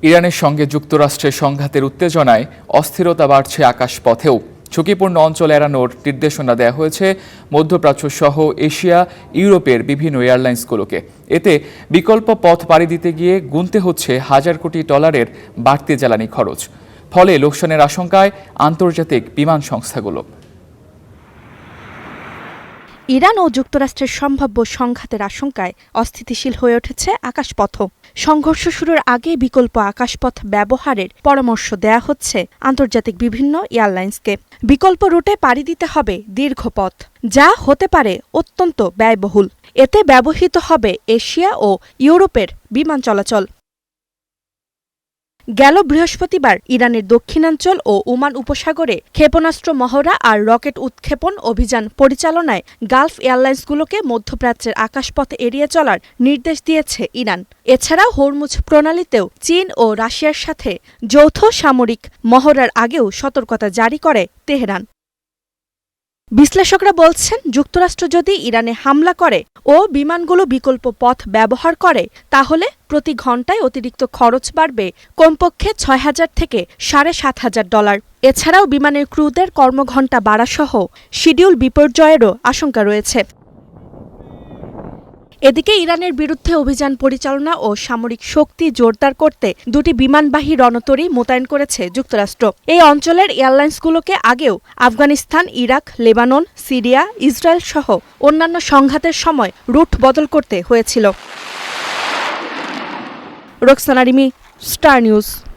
ইরানের সঙ্গে যুক্তরাষ্ট্রের সংঘাতের উত্তেজনায় অস্থিরতা বাড়ছে আকাশপথেও। ঝুঁকিপূর্ণ অঞ্চল এড়ানোর নির্দেশনা দেওয়া হয়েছে মধ্যপ্রাচ্য সহ এশিয়া, ইউরোপের বিভিন্ন এয়ারলাইন্সগুলোকে। এতে বিকল্প পথ পাড়ি দিতে গিয়ে গুনতে হচ্ছে হাজার কোটি ডলারের বাড়তি জ্বালানি খরচ। ফলে লোকসানের আশঙ্কায় আন্তর্জাতিক বিমান সংস্থাগুলো। ইরান ও যুক্তরাষ্ট্রের সম্ভাব্য সংঘাতের আশঙ্কায় অস্থিতিশীল হয়ে উঠেছে আকাশপথ। সংঘর্ষ শুরুর আগে বিকল্প আকাশপথ ব্যবহারের পরামর্শ দেয়া হচ্ছে আন্তর্জাতিক বিভিন্ন এয়ারলাইন্সকে। বিকল্প রুটে পাড়ি দিতে হবে দীর্ঘ পথ, যা হতে পারে অত্যন্ত ব্যয়বহুল। এতে ব্যবহৃত হবে এশিয়া ও ইউরোপের বিমান চলাচল। গেল বৃহস্পতিবার ইরানের দক্ষিণাঞ্চল ও ওমান উপসাগরে ক্ষেপণাস্ত্র মহড়া আর রকেট উৎক্ষেপণ অভিযান পরিচালনায় গালফ এয়ারলাইন্সগুলোকে মধ্যপ্রাচ্যের আকাশপথ এড়িয়ে চলার নির্দেশ দিয়েছে ইরান। এছাড়াও হরমুজ প্রণালীতেও চীন ও রাশিয়ার সাথে যৌথ সামরিক মহড়ার আগেও সতর্কতা জারি করে তেহরান। বিশ্লেষকরা বলছেন, যুক্তরাষ্ট্র যদি ইরানে হামলা করে ও বিমানগুলো বিকল্প পথ ব্যবহার করে, তাহলে প্রতি ঘণ্টায় অতিরিক্ত খরচ বাড়বে কমপক্ষে ৬,০০০ থেকে $৭,৫০০। এছাড়াও বিমানের ক্রুদের কর্মঘণ্টা বাড়াসহ শিডিউল বিপর্যয়েরও আশঙ্কা রয়েছে। এদিকে ইরানের বিরুদ্ধে অভিযান পরিচালনা ও সামরিক শক্তি জোরদার করতে দুটি বিমানবাহী রণতরী মোতায়েন করেছে যুক্তরাষ্ট্র। এই অঞ্চলের এয়ারলাইন্সগুলোকে আগেও Afghanistan, Iraq, Lebanon, Syria, Israel সহ অন্যান্য সংঘাতের সময় রুট বদল করতে হয়েছিল। Roksana Rimi, star news.